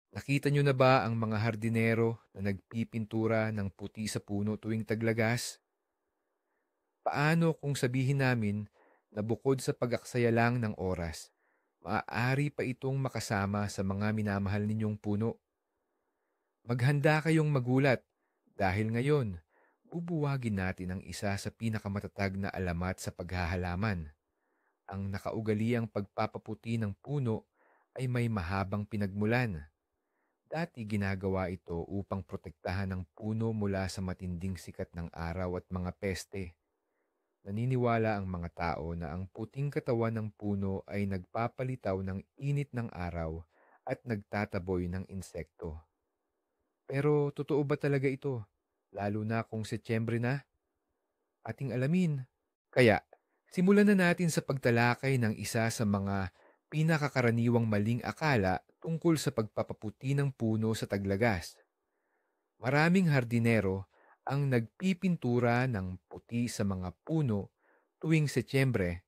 Nakita niyo na ba ang mga hardinero na nagpipintura ng puti sa puno tuwing taglagas? Paano kung sabihin namin na bukod sa pag-aksaya lang ng oras, maaari pa itong makasama sa mga minamahal ninyong puno? Maghanda kayong magulat dahil ngayon, bubuwagin natin ang isa sa pinakamatatag na alamat sa paghahalaman. Ang nakaugaliang pagpapaputi ng puno ay may mahabang pinagmulan. Dati ginagawa ito upang protektahan ang puno mula sa matinding sikat ng araw at mga peste. Naniniwala ang mga tao na ang puting katawan ng puno ay nagpapalitaw ng init ng araw at nagtataboy ng insekto. Pero totoo ba talaga ito? Lalo na kung Setyembre na? Ating alamin. Kaya, simulan na natin sa pagtalakay ng isa sa mga pinakakaraniwang maling akala tungkol sa pagpapaputi ng puno sa taglagas. Maraming hardinero ang nagpipintura ng puti sa mga puno tuwing Setyembre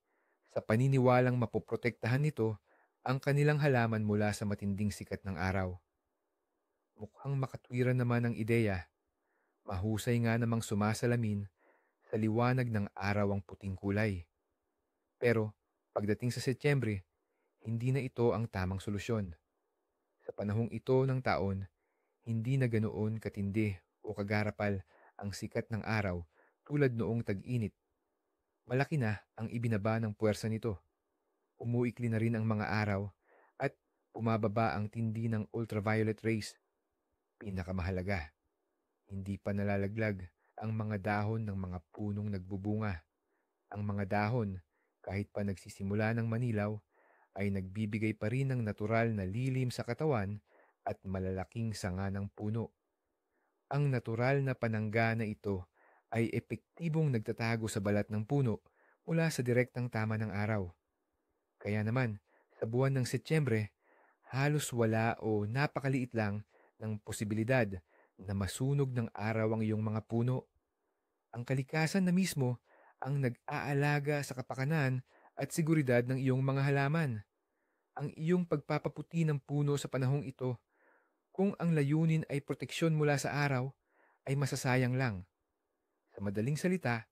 sa paniniwalang mapoprotektahan nito ang kanilang halaman mula sa matinding sikat ng araw. Mukhang makatwiran naman ang ideya. Mahusay nga namang sumasalamin sa liwanag ng araw ang puting kulay. Pero pagdating sa Setyembre, hindi na ito ang tamang solusyon. Sa panahong ito ng taon, hindi na ganoon katindi o kagarapal ang sikat ng araw tulad noong tag-init. Malaki na ang ibinaba ng puwersa nito. Umuikli na rin ang mga araw at bumababa ang tindi ng ultraviolet rays. Pinakamahalaga, hindi pa nalalaglag ang mga dahon ng mga punong nagbubunga. Ang mga dahon, kahit pa nagsisimula ng manilaw, ay nagbibigay pa rin ng natural na lilim sa katawan at malalaking sanga ng puno. Ang natural na panangga na ito ay epektibong nagtatago sa balat ng puno mula sa direktang tama ng araw. Kaya naman, sa buwan ng Setyembre, halos wala o napakaliit lang ng posibilidad na masunog ng araw ang iyong mga puno. Ang kalikasan na mismo ang nag-aalaga sa kapakanan at seguridad ng iyong mga halaman. Ang iyong pagpapaputi ng puno sa panahong ito, kung ang layunin ay proteksyon mula sa araw, ay masasayang lang. Sa madaling salita,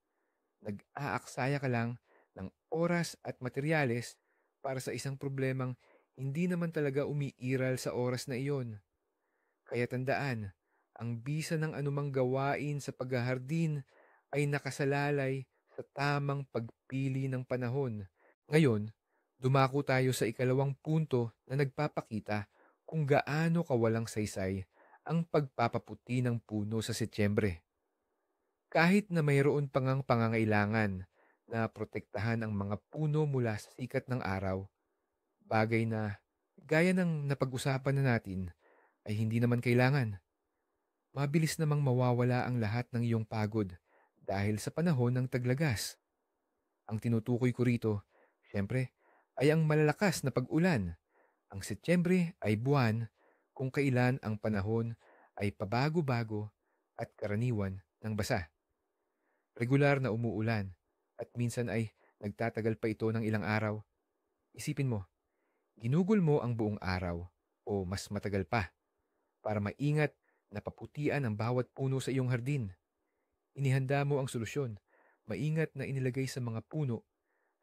nag-aaksaya ka lang ng oras at materyales para sa isang problemang hindi naman talaga umiiral sa oras na iyon. Kaya tandaan, ang bisa ng anumang gawain sa paghahardin ay nakasalalay sa tamang pagpili ng panahon. Ngayon, dumako tayo sa ikalawang punto na nagpapakita kung gaano kawalang saysay ang pagpapaputi ng puno sa Setyembre. Kahit na mayroon pang ang pangangailangan na protektahan ang mga puno mula sa sikat ng araw, bagay na gaya ng napag-usapan na natin ay hindi naman kailangan. Mabilis namang mawawala ang lahat ng iyong pagod dahil sa panahon ng taglagas. Ang tinutukoy ko rito, syempre, ay ang malalakas na pag-ulan. Ang Setyembre ay buwan kung kailan ang panahon ay pabago-bago at karaniwan ng basa. Regular na umuulan at minsan ay nagtatagal pa ito ng ilang araw. Isipin mo, ginugol mo ang buong araw o mas matagal pa para maingat na paputian ang bawat puno sa iyong hardin. Inihanda mo ang solusyon, maingat na inilagay sa mga puno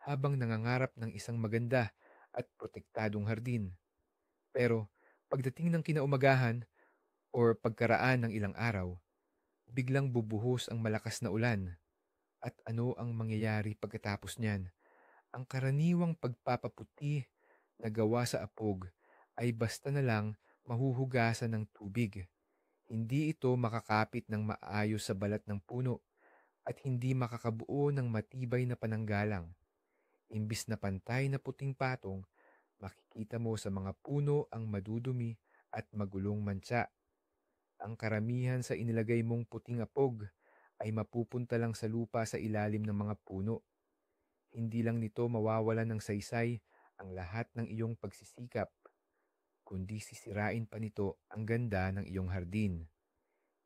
habang nangangarap ng isang maganda at protektadong hardin. Pero pagdating ng kinaumagahan or pagkaraan ng ilang araw, biglang bubuhos ang malakas na ulan. At ano ang mangyayari pagkatapos niyan? Ang karaniwang pagpapaputi na gawa sa apog ay basta na lang mahuhugasan ng tubig. Hindi ito makakapit ng maayos sa balat ng puno at hindi makakabuo ng matibay na pananggalang. Imbis na pantay na puting patong, makikita mo sa mga puno ang madudumi at magulong mansa. Ang karamihan sa inilagay mong puting apog ay mapupunta lang sa lupa sa ilalim ng mga puno. Hindi lang nito mawawalan ng saysay ang lahat ng iyong pagsisikap, kundi sisirain pa nito ang ganda ng iyong hardin.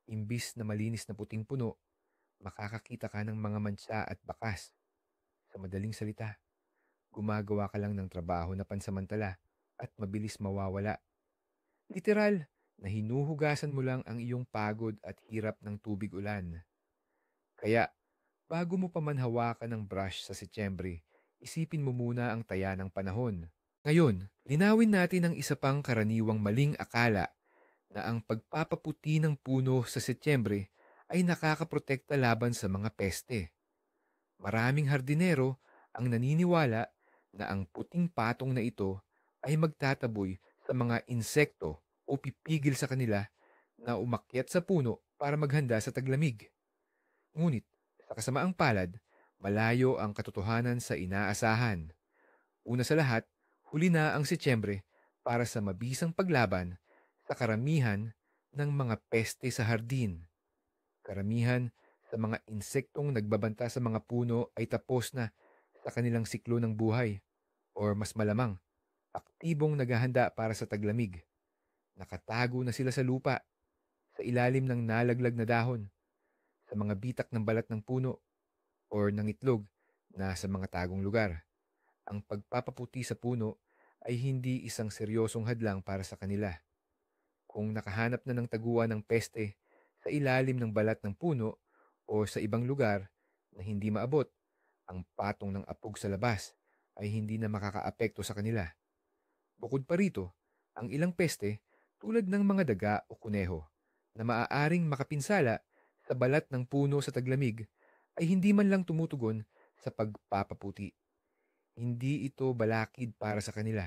Imbis na malinis na puting puno, makakakita ka ng mga mansa at bakas. Sa madaling salita, gumagawa ka lang ng trabaho na pansamantala at mabilis mawawala. Literal na hinuhugasan mo lang ang iyong pagod at hirap ng tubig ulan. Kaya bago mo pa man hawakan ng brush sa Setyembre, isipin mo muna ang taya ng panahon. Ngayon, linawin natin ang isa pang karaniwang maling akala na ang pagpapaputi ng puno sa Setyembre ay nakakaprotekta laban sa mga peste. Maraming hardinero ang naniniwala na ang puting patong na ito ay magtataboy sa mga insekto o pipigil sa kanila na umakyat sa puno para maghanda sa taglamig. Ngunit, sa kasamaang palad, malayo ang katotohanan sa inaasahan. Una sa lahat, huli na ang Setyembre para sa mabisang paglaban sa karamihan ng mga peste sa hardin. Karamihan sa mga insektong nagbabanta sa mga puno ay tapos na sa kanilang siklo ng buhay or mas malamang, aktibong naghahanda para sa taglamig. Nakatago na sila sa lupa, sa ilalim ng nalaglag na dahon, sa mga bitak ng balat ng puno or ng itlog na sa mga tagong lugar. Ang pagpapaputi sa puno ay hindi isang seryosong hadlang para sa kanila. Kung nakahanap na ng taguan ng peste sa ilalim ng balat ng puno o sa ibang lugar na hindi maabot, ang patong ng apog sa labas ay hindi na makakaapekto sa kanila. Bukod pa rito, ang ilang peste tulad ng mga daga o kuneho na maaaring makapinsala sa balat ng puno sa taglamig ay hindi man lang tumutugon sa pagpapaputi. Hindi ito balakid para sa kanila.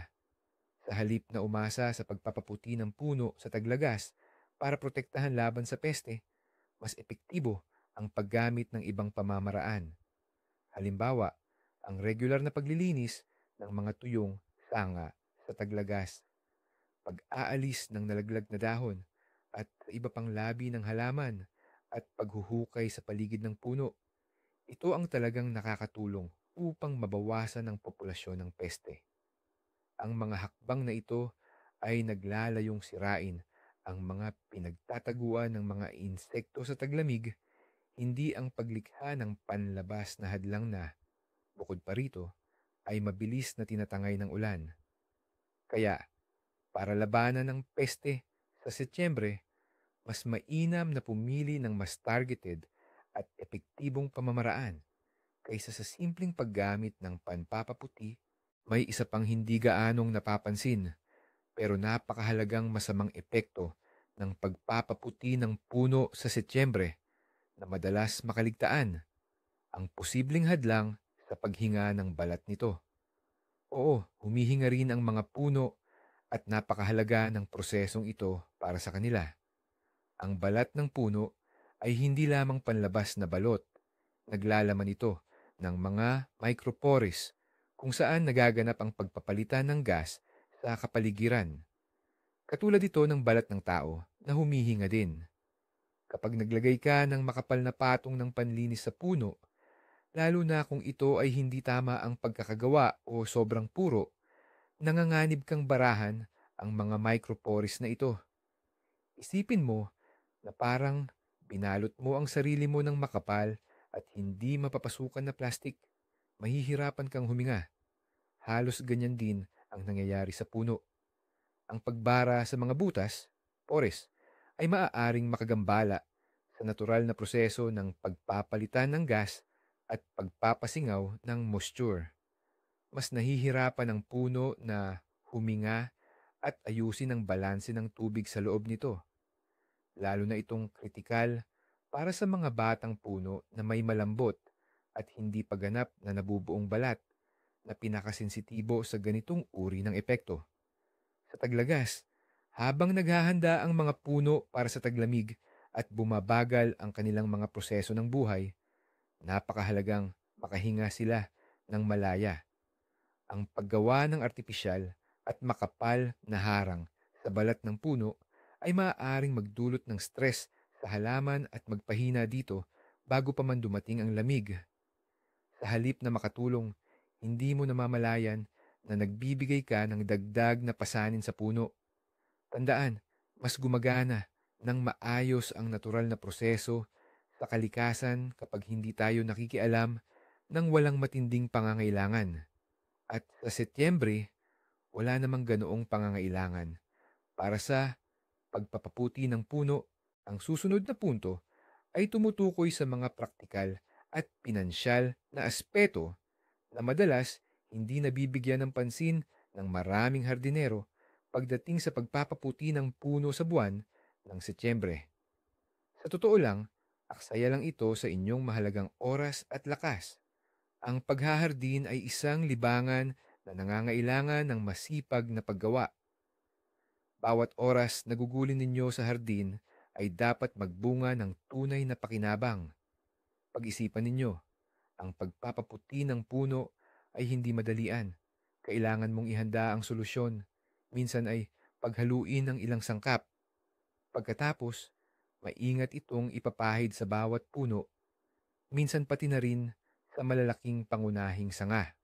Sa halip na umasa sa pagpapaputi ng puno sa taglagas para protektahan laban sa peste, mas epektibo ang paggamit ng ibang pamamaraan. Halimbawa, ang regular na paglilinis ng mga tuyong sanga sa taglagas, pag-aalis ng nalaglag na dahon at iba pang labi ng halaman at paghuhukay sa paligid ng puno. Ito ang talagang nakakatulong upang mabawasan ang populasyon ng peste. Ang mga hakbang na ito ay naglalayong sirain ang mga pinagtataguan ng mga insekto sa taglamig, hindi ang paglikha ng panlabas na hadlang na, bukod pa rito, ay mabilis na tinatangay ng ulan. Kaya, para labanan ng peste sa Setyembre, mas mainam na pumili ng mas targeted at epektibong pamamaraan kaysa sa simpleng paggamit ng panpapaputi. May isa pang hindi gaanong napapansin pero napakahalagang masamang epekto ng pagpapaputi ng puno sa Setyembre na madalas makaligtaan, ang posibleng hadlang sa paghinga ng balat nito. Oo, humihinga rin ang mga puno at napakahalaga ng prosesong ito para sa kanila. Ang balat ng puno ay hindi lamang panlabas na balot. Naglalaman ito ng mga micropores kung saan nagaganap ang pagpapalitan ng gas sa kapaligiran. Katulad ito ng balat ng tao na humihinga din. Kapag naglagay ka ng makapal na patong ng panlinis sa puno, lalo na kung ito ay hindi tama ang pagkakagawa o sobrang puro, nanganganib kang barahan ang mga micropores na ito. Isipin mo na parang binalot mo ang sarili mo ng makapal at hindi mapapasukan na plastik. Mahihirapan kang huminga. Halos ganyan din ang nangyayari sa puno. Ang pagbara sa mga butas, pores, ay maaaring makagambala sa natural na proseso ng pagpapalitan ng gas at pagpapasingaw ng moisture. Mas nahihirapan ang puno na huminga at ayusin ang balanse ng tubig sa loob nito. Lalo na itong kritikal para sa mga batang puno na may malambot at hindi paganap na nabubuong balat na pinakasensitibo sa ganitong uri ng epekto. Sa taglagas, habang naghahanda ang mga puno para sa taglamig at bumabagal ang kanilang mga proseso ng buhay, napakahalagang makahinga sila ng malaya. Ang paggawa ng artipisyal at makapal na harang sa balat ng puno ay maaaring magdulot ng stress sa halaman at magpahina dito bago pa man dumating ang lamig. Sa halip na makatulong, hindi mo namamalayan na nagbibigay ka ng dagdag na pasanin sa puno. Tandaan, mas gumagana ng maayos ang natural na proseso sa kalikasan kapag hindi tayo nakikialam ng walang matinding pangangailangan. At sa Setyembre, wala namang ganoong pangangailangan Para sa pagpapaputi ng puno, ang susunod na punto ay tumutukoy sa mga praktikal at pinansyal na aspeto na madalas hindi nabibigyan ng pansin ng maraming hardinero pagdating sa pagpapaputi ng puno sa buwan ng Setyembre. Sa totoo lang, aksaya lang ito sa inyong mahalagang oras at lakas. Ang paghahardin ay isang libangan na nangangailangan ng masipag na paggawa. Bawat oras na gugulin ninyo sa hardin ay dapat magbunga ng tunay na pakinabang. Pag-isipan ninyo, ang pagpapaputi ng puno ay hindi madalian. Kailangan mong ihanda ang solusyon. Minsan ay paghaluin ng ilang sangkap. Pagkatapos, maingat itong ipapahid sa bawat puno, minsan pati na rin sa malalaking pangunahing sanga.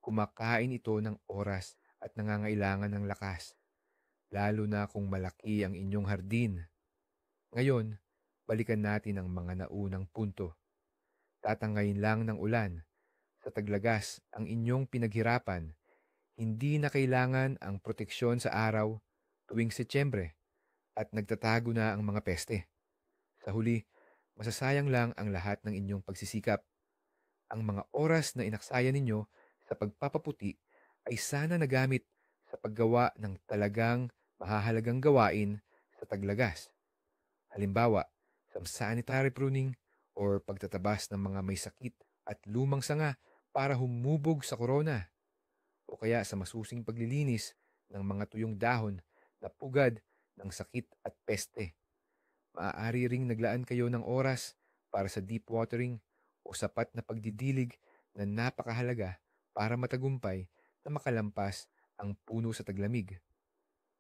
Kumakain ito ng oras at nangangailangan ng lakas, lalo na kung malaki ang inyong hardin. Ngayon, balikan natin ang mga naunang punto. Tatangayin lang ng ulan. Sa taglagas ang inyong pinaghirapan, hindi na kailangan ang proteksyon sa araw tuwing Setyembre at nagtatago na ang mga peste. Sa huli, masasayang lang ang lahat ng inyong pagsisikap. Ang mga oras na inaksaya ninyo sa pagpapaputi ay sana nagamit sa paggawa ng talagang mahahalagang gawain sa taglagas. Halimbawa, sa sanitary pruning or pagtatabas ng mga may sakit at lumang sanga para humubog sa korona, o kaya sa masusing paglilinis ng mga tuyong dahon na pugad ng sakit at peste. Maaari ring naglaan kayo ng oras para sa deep watering o sapat na pagdidilig na napakahalaga para matagumpay na makalampas ang puno sa taglamig.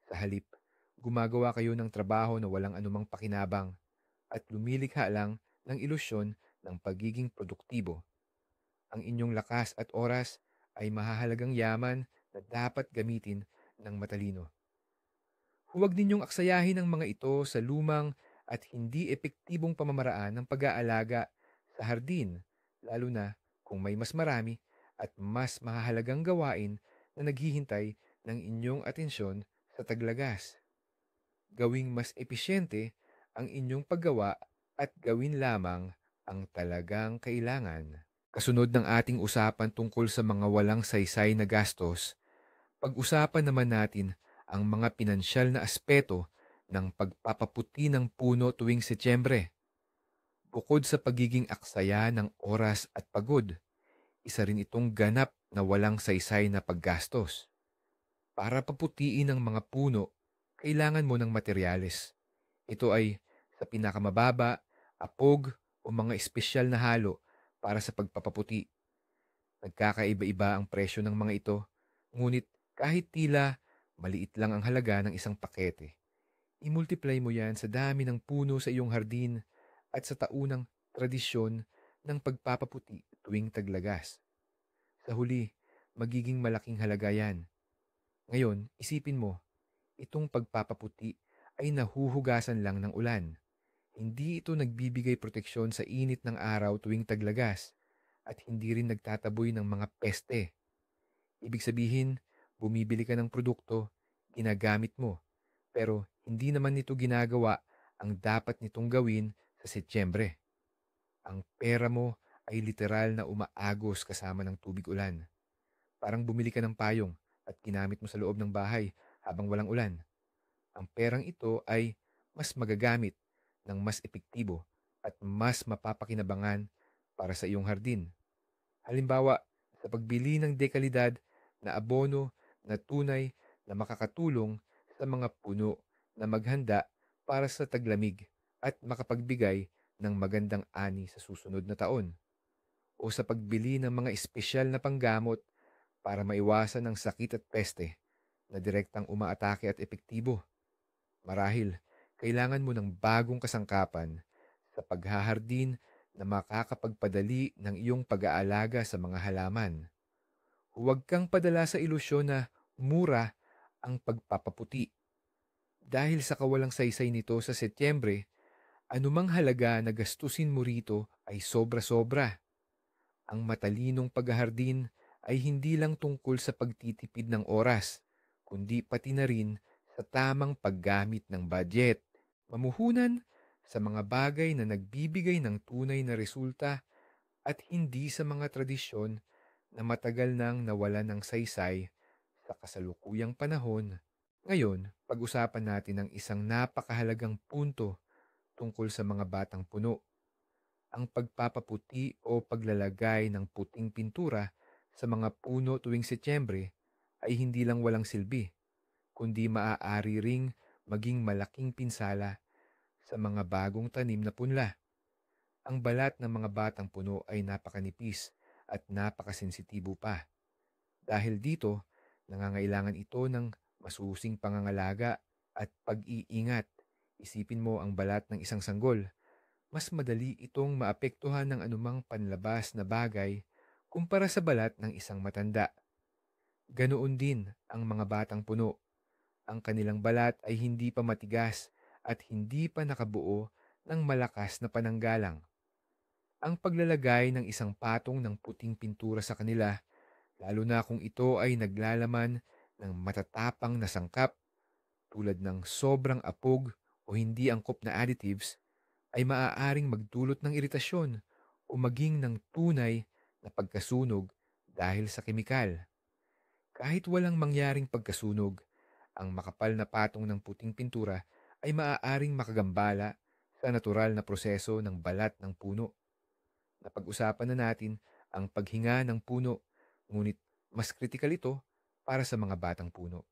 Sa halip, gumagawa kayo ng trabaho na walang anumang pakinabang at lumilikha lang ng ilusyon ng pagiging produktibo. Ang inyong lakas at oras ay mahahalagang yaman na dapat gamitin ng matalino. Huwag ninyong aksayahin ang mga ito sa lumang at hindi epektibong pamamaraan ng pag-aalaga sa hardin, lalo na kung may mas marami at mas mahahalagang gawain na naghihintay ng inyong atensyon sa taglagas. Gawing mas episyente ang inyong paggawa at gawin lamang ang talagang kailangan. Kasunod ng ating usapan tungkol sa mga walang saysay na gastos, pag-usapan naman natin ang mga pinansyal na aspeto ng pagpapaputi ng puno tuwing Setyembre. Bukod sa pagiging aksaya ng oras at pagod, isa rin itong ganap na walang saysay na paggastos. Para paputiin ang mga puno, kailangan mo ng materyales. Ito ay sa pinakamababa, apog o mga espesyal na halo para sa pagpapaputi. Nagkakaiba-iba ang presyo ng mga ito, ngunit kahit tila maliit lang ang halaga ng isang pakete, i-multiply mo yan sa dami ng puno sa iyong hardin at sa taunang tradisyon ng pagpapaputi tuwing taglagas. Sa huli, magiging malaking halaga yan. Ngayon, isipin mo, itong pagpapaputi ay nahuhugasan lang ng ulan. Hindi ito nagbibigay proteksyon sa init ng araw tuwing taglagas at hindi rin nagtataboy ng mga peste. Ibig sabihin, bumibili ka ng produkto, ginagamit mo, pero hindi naman nito ginagawa ang dapat nitong gawin sa Setyembre. Ang pera mo ay literal na umaagos kasama ng tubig ulan. Parang bumili ka ng payong at ginamit mo sa loob ng bahay habang walang ulan. Ang perang ito ay mas magagamit ng mas epektibo at mas mapapakinabangan para sa iyong hardin. Halimbawa, sa pagbili ng dekalidad na abono na tunay na makakatulong sa mga puno na maghanda para sa taglamig at makapagbigay ng magandang ani sa susunod na taon. O sa pagbili ng mga espesyal na panggamot para maiwasan ang sakit at peste na direktang umaatake at epektibo. Marahil, kailangan mo ng bagong kasangkapan sa paghahardin na makakapagpadali ng iyong pag-aalaga sa mga halaman. Huwag kang padala sa ilusyon na mura ang pagpapaputi. Dahil sa kawalang saysay nito sa Setyembre, anumang halaga na gastusin mo rito ay sobra-sobra. Ang matalinong paghahardin ay hindi lang tungkol sa pagtitipid ng oras, kundi pati na rin sa tamang paggamit ng budget, mamuhunan sa mga bagay na nagbibigay ng tunay na resulta at hindi sa mga tradisyon na matagal nang nawalan ng saysay sa kasalukuyang panahon. Ngayon, pag-usapan natin ang isang napakahalagang punto tungkol sa mga batang puno, ang pagpapaputi o paglalagay ng puting pintura sa mga puno tuwing Setyembre ay hindi lang walang silbi, kundi maaari ring maging malaking pinsala sa mga bagong tanim na punla. Ang balat ng mga batang puno ay napakanipis at napakasensitibo pa. Dahil dito, nangangailangan ito ng masusing pangangalaga at pag-iingat. Isipin mo ang balat ng isang sanggol. Mas madali itong maapektuhan ng anumang panlabas na bagay kumpara sa balat ng isang matanda. Ganoon din ang mga batang puno. Ang kanilang balat ay hindi pa matigas at hindi pa nakabuo ng malakas na pananggalang. Ang paglalagay ng isang patong ng puting pintura sa kanila, lalo na kung ito ay naglalaman ng matatapang na sangkap tulad ng sobrang apog o hindi angkop na additives, ay maaaring magdulot ng iritasyon o maging ng tunay na pagkasunog dahil sa kemikal. Kahit walang mangyaring pagkasunog, ang makapal na patong ng puting pintura ay maaaring makagambala sa natural na proseso ng balat ng puno. Napag-usapan na natin ang paghinga ng puno, ngunit mas kritikal ito para sa mga batang puno.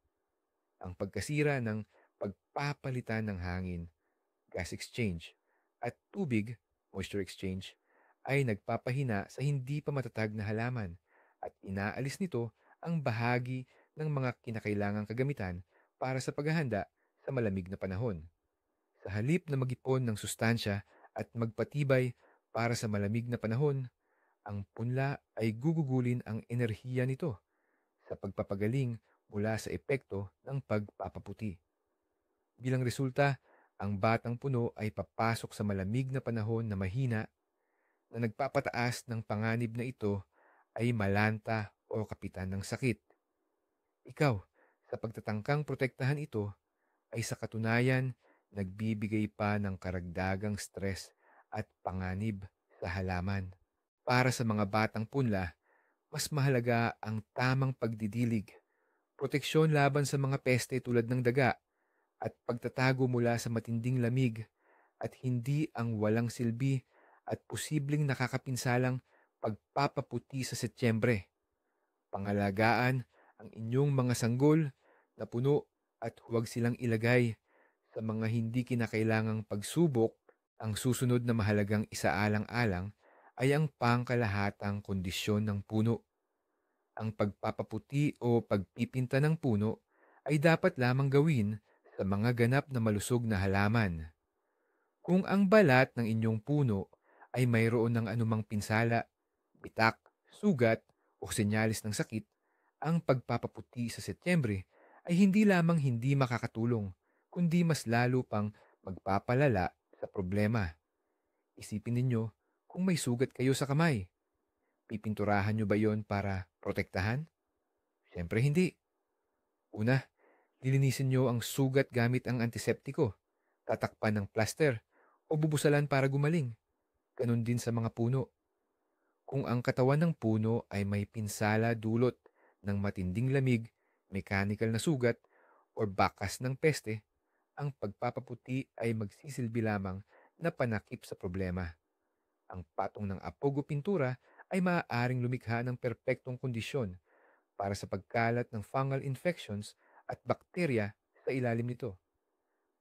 Ang pagkasira ng pagpapalitan ng hangin, gas exchange, at tubig, moisture exchange, ay nagpapahina sa hindi pa matatag na halaman at inaalis nito ang bahagi ng mga kinakailangang kagamitan para sa paghahanda sa malamig na panahon. Sa halip na mag-ipon ng sustansya at magpatibay para sa malamig na panahon, ang punla ay gugugulin ang enerhiya nito sa pagpapagaling mula sa epekto ng pagpapaputi. Bilang resulta, ang batang puno ay papasok sa malamig na panahon na mahina na nagpapataas ng panganib na ito ay malanta o kapitan ng sakit. Ikaw, sa pagtatangkang protektahan ito, ay sa katunayan nagbibigay pa ng karagdagang stress at panganib sa halaman. Para sa mga batang punla, mas mahalaga ang tamang pagdidilig, proteksyon laban sa mga peste tulad ng daga, at pagtatago mula sa matinding lamig at hindi ang walang silbi at posibleng nakakapinsalang pagpapaputi sa Setyembre. Pangalagaan ang inyong mga sanggol na puno at huwag silang ilagay sa mga hindi kinakailangang pagsubok. Ang susunod na mahalagang isaalang-alang ay ang pangkalahatang kondisyon ng puno. Ang pagpapaputi o pagpipinta ng puno ay dapat lamang gawin sa mga ganap na malusog na halaman. Kung ang balat ng inyong puno ay mayroon ng anumang pinsala, bitak, sugat o senyalis ng sakit, ang pagpapaputi sa Setyembre ay hindi lamang hindi makakatulong, kundi mas lalo pang magpapalala sa problema. Isipin ninyo kung may sugat kayo sa kamay. Pipinturahan nyo ba yon para protektahan? Siyempre hindi. Una, lilinisin nyo ang sugat gamit ang antiseptiko, tatakpan ng plaster, o bubusalan para gumaling. Ganon din sa mga puno. Kung ang katawan ng puno ay may pinsala dulot ng matinding lamig, mechanical na sugat, o bakas ng peste, ang pagpapaputi ay magsisilbi lamang na panakip sa problema. Ang patong ng apog o pintura ay maaaring lumikha ng perpektong kondisyon para sa pagkalat ng fungal infections at bakterya sa ilalim nito.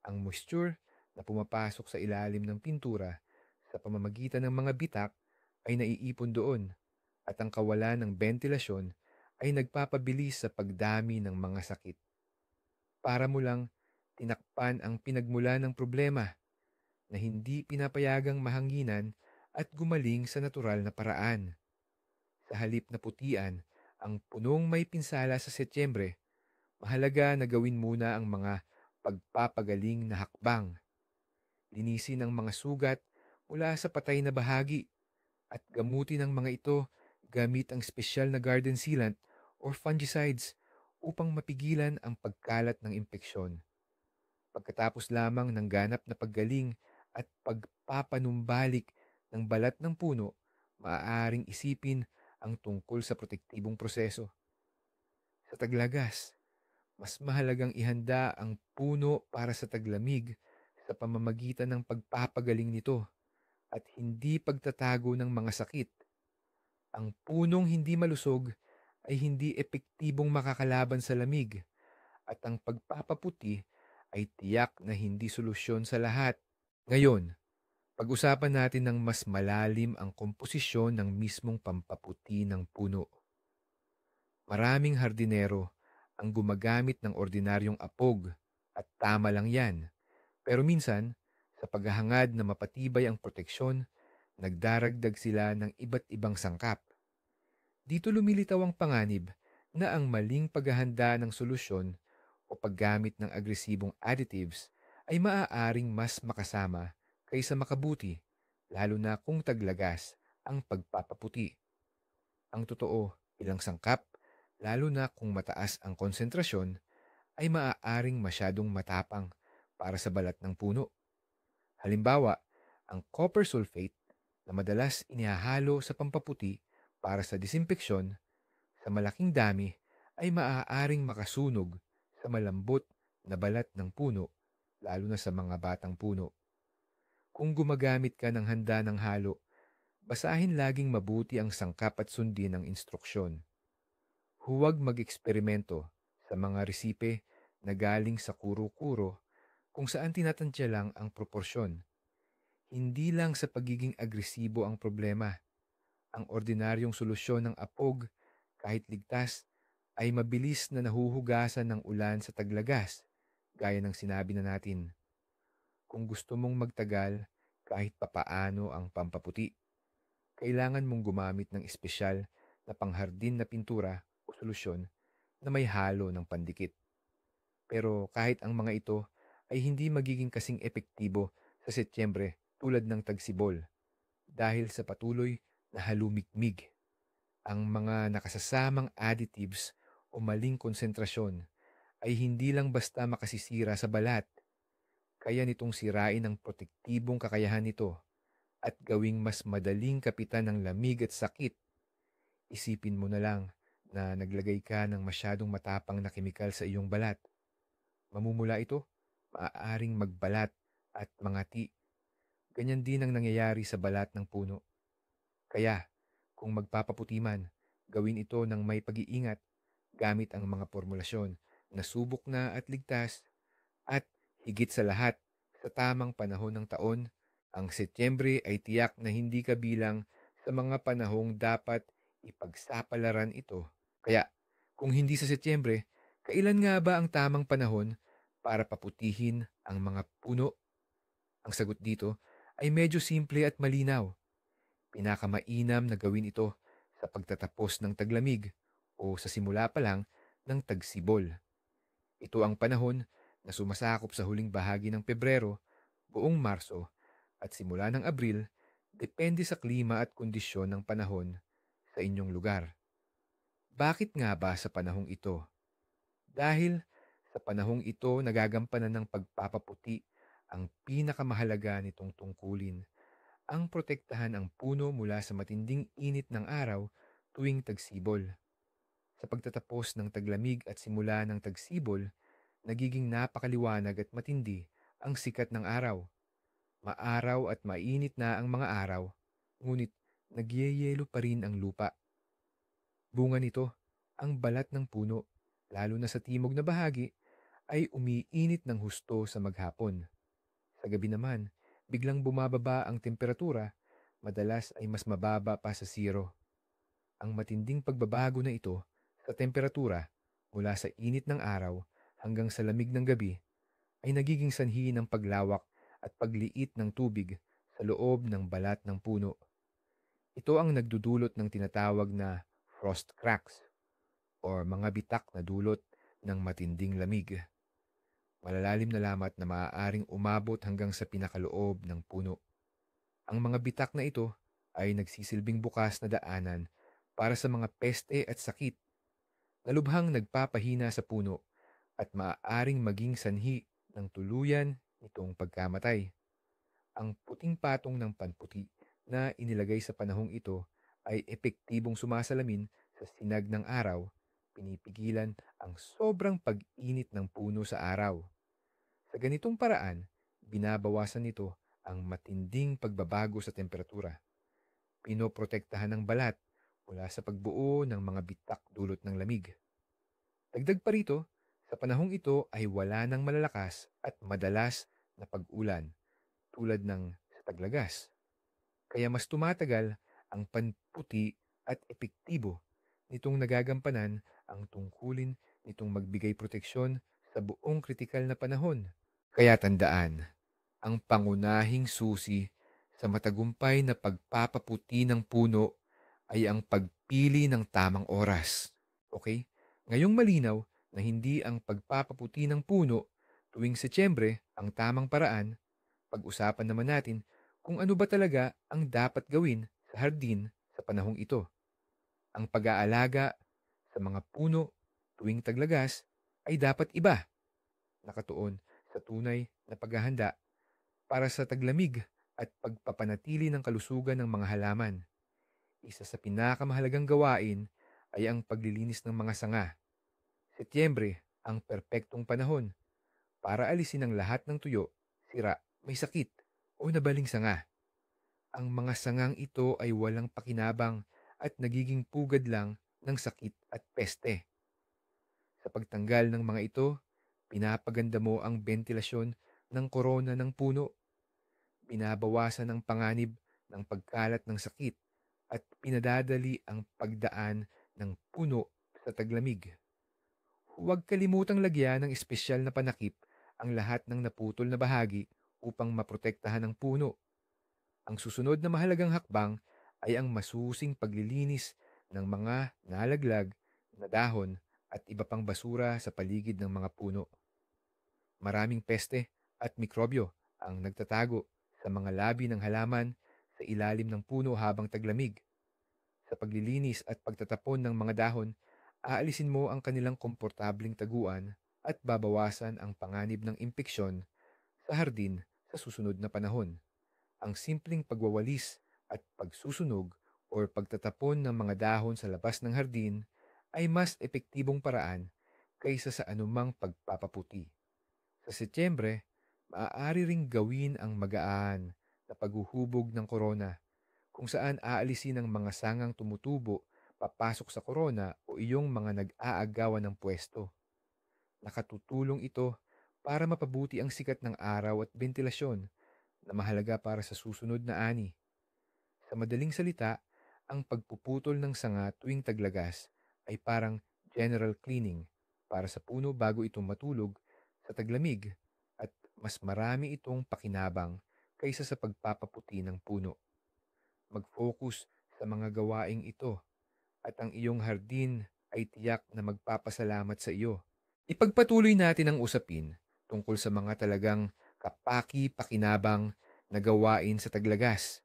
Ang moisture na pumapasok sa ilalim ng pintura sa pamamagitan ng mga bitak ay naiipon doon at ang kawalan ng bentilasyon ay nagpapabilis sa pagdami ng mga sakit. Para mo lang tinakpan ang pinagmula ng problema na hindi pinapayagang mahanginan at gumaling sa natural na paraan. Sa halip na putian ang punong may pinsala sa Setyembre, mahalaga na gawin muna ang mga pagpapagaling na hakbang. Linisin ang mga sugat mula sa patay na bahagi at gamutin ang mga ito gamit ang espesyal na garden sealant or fungicides upang mapigilan ang pagkalat ng impeksyon. Pagkatapos lamang ng ganap na paggaling at pagpapanumbalik ng balat ng puno, maaaring isipin ang tungkol sa protektibong proseso. Sa taglagas, mas mahalagang ihanda ang puno para sa taglamig sa pamamagitan ng pagpapagaling nito at hindi pagtatago ng mga sakit. Ang punong hindi malusog ay hindi epektibong makakalaban sa lamig at ang pagpapaputi ay tiyak na hindi solusyon sa lahat. Ngayon, pag-usapan natin ng mas malalim ang komposisyon ng mismong pampaputi ng puno. Maraming hardinero ang gumagamit ng ordinaryong apog at tama lang yan. Pero minsan, sa paghahangad na mapatibay ang proteksyon, nagdaragdag sila ng iba't ibang sangkap. Dito lumilitaw ang panganib na ang maling paghahanda ng solusyon o paggamit ng agresibong additives ay maaaring mas makasama kaysa makabuti, lalo na kung taglagas ang pagpapaputi. Ang totoo, ilang sangkap, lalo na kung mataas ang konsentrasyon, ay maaaring masyadong matapang para sa balat ng puno. Halimbawa, ang copper sulfate na madalas inihahalo sa pampaputi para sa disinfeksyon sa malaking dami ay maaaring makasunog sa malambot na balat ng puno, lalo na sa mga batang puno. Kung gumagamit ka ng handa ng halo, basahin laging mabuti ang sangkap at sundin ang instruksyon. Huwag mag-eksperimento sa mga resipe na galing sa kuro-kuro kung saan tinatantya lang ang proporsyon. Hindi lang sa pagiging agresibo ang problema. Ang ordinaryong solusyon ng apog, kahit ligtas, ay mabilis na nahuhugasan ng ulan sa taglagas, gaya ng sinabi na natin. Kung gusto mong magtagal kahit papaano ang pampaputi, kailangan mong gumamit ng espesyal na panghardin na pintura o solusyon na may halo ng pandikit. Pero kahit ang mga ito ay hindi magiging kasing epektibo sa Setyembre tulad ng tagsibol dahil sa patuloy na halumigmig. Ang mga nakasasamang additives o maling konsentrasyon ay hindi lang basta makasisira sa balat, kaya nitong sirain ang protektibong kakayahan nito at gawing mas madaling kapitan ng lamig at sakit. Isipin mo na lang na naglagay ka ng masyadong matapang na kemikal sa iyong balat. Mamumula ito, maaaring magbalat at mangati. Ganyan din ang nangyayari sa balat ng puno. Kaya, kung magpapaputi man, gawin ito ng may pag-iingat gamit ang mga formulasyon na subok na at ligtas at higit sa lahat, sa tamang panahon ng taon, ang Setyembre ay tiyak na hindi kabilang sa mga panahong dapat ipagsapalaran ito. Kaya, kung hindi sa Setyembre, kailan nga ba ang tamang panahon para paputihin ang mga puno? Ang sagot dito ay medyo simple at malinaw. Pinakamainam na gawin ito sa pagtatapos ng taglamig o sa simula pa lang ng tagsibol. Ito ang panahon na sumasakop sa huling bahagi ng Pebrero, buong Marso, at simula ng Abril, depende sa klima at kondisyon ng panahon sa inyong lugar. Bakit nga ba sa panahong ito? Dahil sa panahong ito nagagampanan ng pagpapaputi ang pinakamahalaga nitong tungkulin, ang protektahan ang puno mula sa matinding init ng araw tuwing tagsibol. Sa pagtatapos ng taglamig at simula ng tagsibol, nagiging napakaliwanag at matindi ang sikat ng araw. Maaraw at mainit na ang mga araw, ngunit nagyeyelo pa rin ang lupa. Bunga nito, ang balat ng puno, lalo na sa timog na bahagi, ay umiinit ng husto sa maghapon. Sa gabi naman, biglang bumababa ang temperatura, madalas ay mas mababa pa sa zero. Ang matinding pagbabago na ito sa temperatura mula sa init ng araw hanggang sa lamig ng gabi ay nagiging sanhi ng paglawak at pagliit ng tubig sa loob ng balat ng puno. Ito ang nagdudulot ng tinatawag na frost cracks o mga bitak na dulot ng matinding lamig. Malalalim na lamat na maaaring umabot hanggang sa pinakaloob ng puno. Ang mga bitak na ito ay nagsisilbing bukas na daanan para sa mga peste at sakit na lubhang nagpapahina sa puno at maaaring maging sanhi ng tuluyan nitong pagkamatay. Ang puting patong ng panputi na inilagay sa panahong ito ay epektibong sumasalamin sa sinag ng araw, pinipigilan ang sobrang pag-init ng puno sa araw. Sa ganitong paraan, binabawasan nito ang matinding pagbabago sa temperatura. Pinoprotektahan ng balat mula sa pagbuo ng mga bitak dulot ng lamig. Dagdag pa rito, sa panahong ito ay wala ng malalakas at madalas na pag-ulan tulad ng sa taglagas. Kaya mas tumatagal ang panputi at epektibo nitong nagagampanan ang tungkulin nitong magbigay proteksyon sa buong kritikal na panahon. Kaya tandaan, ang pangunahing susi sa matagumpay na pagpapaputi ng puno ay ang pagpili ng tamang oras. Okay? Ngayong malinaw na hindi ang pagpapaputi ng puno tuwing Setyembre ang tamang paraan, pag-usapan naman natin kung ano ba talaga ang dapat gawin sa hardin sa panahong ito. Ang pag-aalaga sa mga puno tuwing taglagas ay dapat iba, nakatuon sa tunay na paghahanda para sa taglamig at pagpapanatili ng kalusugan ng mga halaman. Isa sa pinakamahalagang gawain ay ang paglilinis ng mga sanga. Setyembre ang perpektong panahon para alisin ang lahat ng tuyo, sira, may sakit o nabaling sanga. Ang mga sangang ito ay walang pakinabang at nagiging pugad lang ng sakit at peste. Sa pagtanggal ng mga ito, pinapaganda mo ang bentilasyon ng korona ng puno, binabawasan ang panganib ng pagkalat ng sakit at pinadadali ang pagdaan ng puno sa taglamig. Huwag kalimutang lagyan ng espesyal na panakip ang lahat ng naputol na bahagi upang maprotektahan ang puno. Ang susunod na mahalagang hakbang ay ang masusing paglilinis ng mga nalaglag na dahon at iba pang basura sa paligid ng mga puno. Maraming peste at mikrobyo ang nagtatago sa mga labi ng halaman sa ilalim ng puno habang taglamig. Sa paglilinis at pagtatapon ng mga dahon, aalisin mo ang kanilang komportabling taguan at babawasan ang panganib ng impeksyon sa hardin sa susunod na panahon. Ang simpleng pagwawalis at pagsusunog o pagtatapon ng mga dahon sa labas ng hardin ay mas epektibong paraan kaysa sa anumang pagpapaputi. Sa Setyembre, maaari ring gawin ang magaan na paghuhubog ng korona kung saan aalisin ang mga sangang tumutubo papasok sa korona o iyong mga nag-aagawan ng pwesto. Nakatutulong ito para mapabuti ang sikat ng araw at bentilasyon na mahalaga para sa susunod na ani. Sa madaling salita, ang pagpuputol ng sanga tuwing taglagas ay parang general cleaning para sa puno bago ito matulog sa taglamig at mas marami itong pakinabang kaysa sa pagpapaputi ng puno. Mag-focus sa mga gawaing ito at ang iyong hardin ay tiyak na magpapasalamat sa iyo. Ipagpatuloy natin ang usapin tungkol sa mga talagang kapaki-pakinabang na gawain sa taglagas.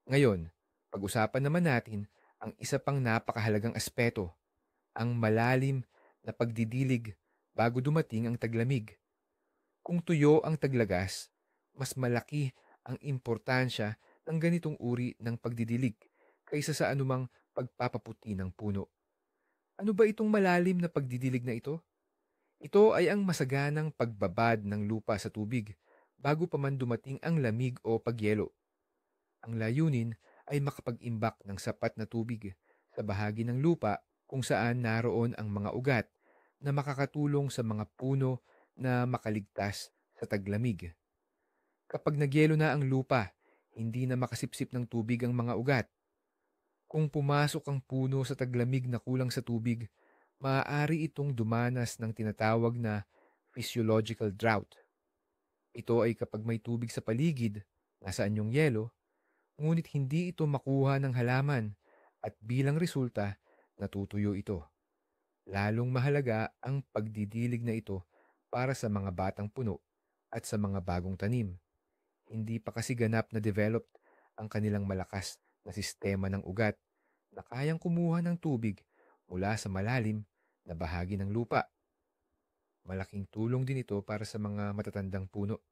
Ngayon, pag-usapan naman natin ang isa pang napakahalagang aspeto, ang malalim na pagdidilig bago dumating ang taglamig. Kung tuyo ang taglagas, mas malaki ang importansya ng ganitong uri ng pagdidilig kaysa sa anumang pagpapaputi ng puno. Ano ba itong malalim na pagdidilig na ito? Ito ay ang masaganang pagbabad ng lupa sa tubig bago pa man dumating ang lamig o pagyelo. Ang layunin ay makapag-imbak ng sapat na tubig sa bahagi ng lupa kung saan naroon ang mga ugat na makakatulong sa mga puno na makaligtas sa taglamig. Kapag nagyelo na ang lupa, hindi na makasipsip ng tubig ang mga ugat. Kung pumasok ang puno sa taglamig na kulang sa tubig, maaari itong dumanas ng tinatawag na physiological drought. Ito ay kapag may tubig sa paligid, nasaan yung yelo, ngunit hindi ito makuha ng halaman at bilang resulta, natutuyo ito. Lalong mahalaga ang pagdidilig na ito para sa mga batang puno at sa mga bagong tanim. Hindi pa kasi ganap na developed ang kanilang malakas na sistema ng ugat na kayang kumuha ng tubig mula sa malalim na bahagi ng lupa. Malaking tulong din ito para sa mga matatandang puno.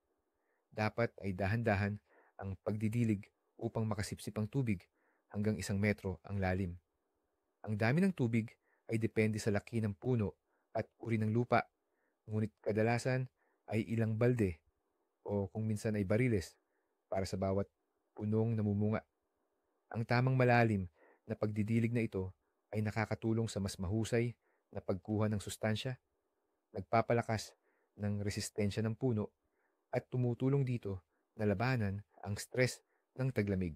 Dapat ay dahan-dahan ang pagdidilig upang makasipsip ang tubig hanggang 1 metro ang lalim. Ang dami ng tubig ay depende sa laki ng puno at uri ng lupa, ngunit kadalasan ay ilang balde o kung minsan ay bariles para sa bawat punong namumunga. Ang tamang malalim na pagdidilig na ito ay nakakatulong sa mas mahusay na pagkuha ng sustansya, nagpapalakas ng resistensya ng puno at tumutulong dito na labanan ang stress ng taglamig.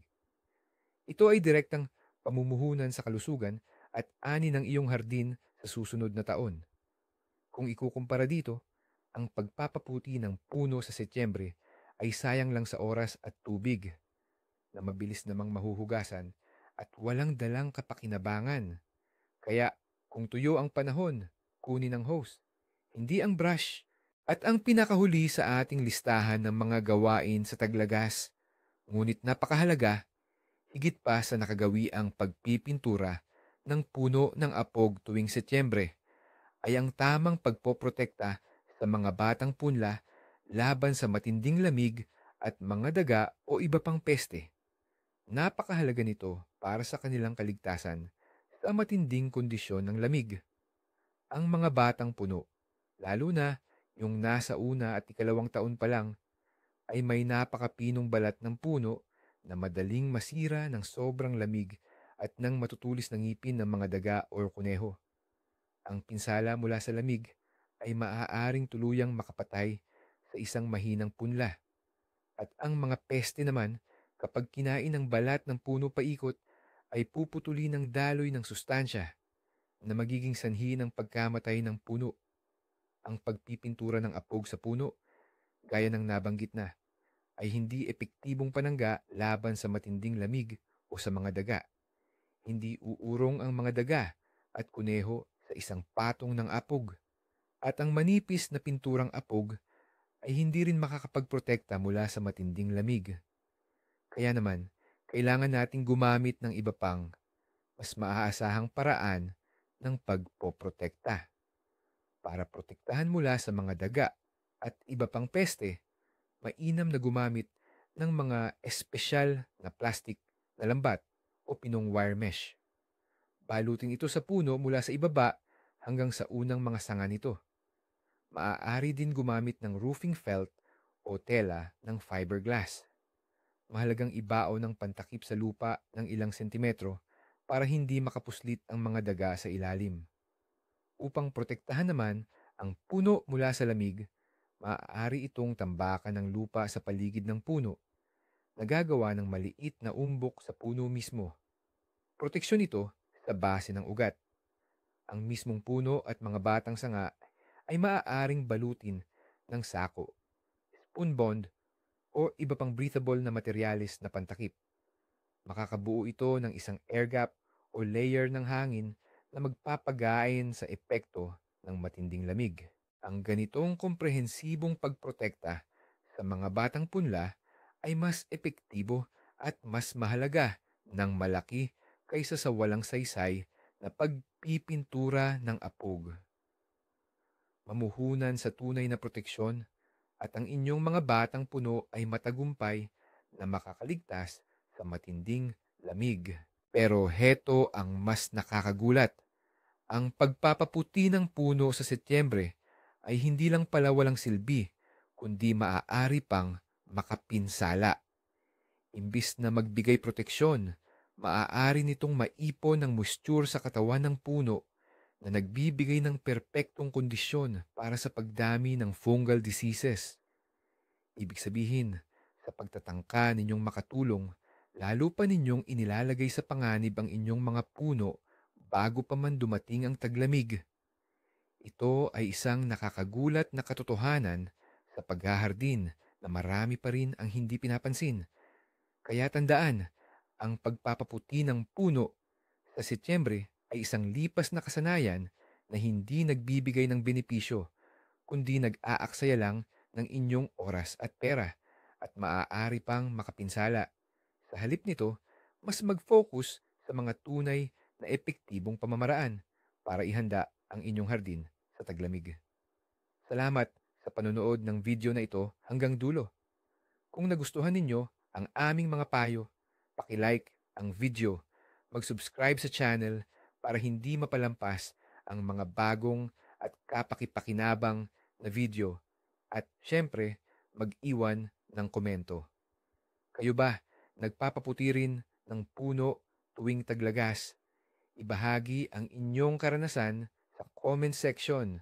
Ito ay direktang pamumuhunan sa kalusugan at ani ng iyong hardin sa susunod na taon. Kung ikukumpara dito, ang pagpapaputi ng puno sa Setyembre ay sayang lang sa oras at tubig na mabilis namang mahuhugasan at walang dalang kapakinabangan. Kaya kung tuyo ang panahon, kunin ang hose, hindi ang brush. At ang pinakahuli sa ating listahan ng mga gawain sa taglagas, ngunit napakahalaga, higit pa sa nakagawiang pagpipintura ng puno ng apog tuwing Setyembre, ay ang tamang pagpoprotekta sa mga batang punla laban sa matinding lamig at mga daga o iba pang peste. Napakahalaga nito para sa kanilang kaligtasan sa matinding kondisyon ng lamig. Ang mga batang puno, lalo na yung nasa una at ikalawang taon pa lang, ay may napakapinong balat ng puno na madaling masira ng sobrang lamig at ng matutulis ng ngipin ng mga daga o kuneho. Ang pinsala mula sa lamig ay maaaring tuluyang makapatay sa isang mahinang punla. At ang mga peste naman, kapag kinain ng balat ng puno paikot, ay puputuli ng daloy ng sustansya na magiging sanhi ng pagkamatay ng puno. Ang pagpipintura ng apog sa puno, gaya ng nabanggit na, ay hindi epektibong panangga laban sa matinding lamig o sa mga daga. Hindi uurong ang mga daga at kuneho sa isang patong ng apog. At ang manipis na pinturang apog ay hindi rin makakapagprotekta mula sa matinding lamig. Kaya naman, kailangan nating gumamit ng iba pang mas maaasahang paraan ng pagpoprotekta. Para protektahan mula sa mga daga at iba pang peste, mainam na gumamit ng mga espesyal na plastic na lambat o pinong wire mesh. Balutin ito sa puno mula sa ibaba hanggang sa unang mga sanga nito. Maaari din gumamit ng roofing felt o tela ng fiberglass. Mahalagang ibao ng pantakip sa lupa ng ilang sentimetro para hindi makapuslit ang mga daga sa ilalim. Upang protektahan naman ang puno mula sa lamig, maaari itong tambakan ng lupa sa paligid ng puno, nagagawa ng maliit na umbok sa puno mismo. Proteksyon ito sa base ng ugat. Ang mismong puno at mga batang sanga ay maaaring balutin ng sako, spoon bond o iba pang breathable na materyales na pantakip. Makakabuo ito ng isang air gap o layer ng hangin na magpapagain sa epekto ng matinding lamig. Ang ganitong komprehensibong pagprotekta sa mga batang punla ay mas epektibo at mas mahalaga ng malaki kaysa sa walang saysay na pagpipintura ng apog. Mamuhunan sa tunay na proteksyon at ang inyong mga batang puno ay matagumpay na makakaligtas sa matinding lamig. Pero heto ang mas nakakagulat. Ang pagpapaputi ng puno sa Setyembre ay hindi lang pala walang silbi, kundi maaari pang makapinsala. Imbis na magbigay proteksyon, maaari nitong maipon ng moisture sa katawan ng puno na nagbibigay ng perpektong kondisyon para sa pagdami ng fungal diseases. Ibig sabihin, sa pagtatangka ninyong makatulong, lalo pa ninyong inilalagay sa panganib ang inyong mga puno bago pa man dumating ang taglamig. Ito ay isang nakakagulat na katotohanan sa paghahardin na marami pa rin ang hindi pinapansin. Kaya tandaan, ang pagpapaputi ng puno sa Setyembre ay isang lipas na kasanayan na hindi nagbibigay ng benepisyo, kundi nag-aaksaya lang ng inyong oras at pera at maaari pang makapinsala. Sa halip nito, mas mag-focus sa mga tunay na epektibong pamamaraan para ihanda ang inyong hardin sa taglamig. Salamat sa panonood ng video na ito hanggang dulo. Kung nagustuhan ninyo ang aming mga payo, paki-like ang video, mag-subscribe sa channel para hindi mapalampas ang mga bagong at kapaki-pakinabang na video at syempre mag-iwan ng komento. Kayo ba nagpapaputi rin ng puno tuwing taglagas? Ibahagi ang inyong karanasan sa comment section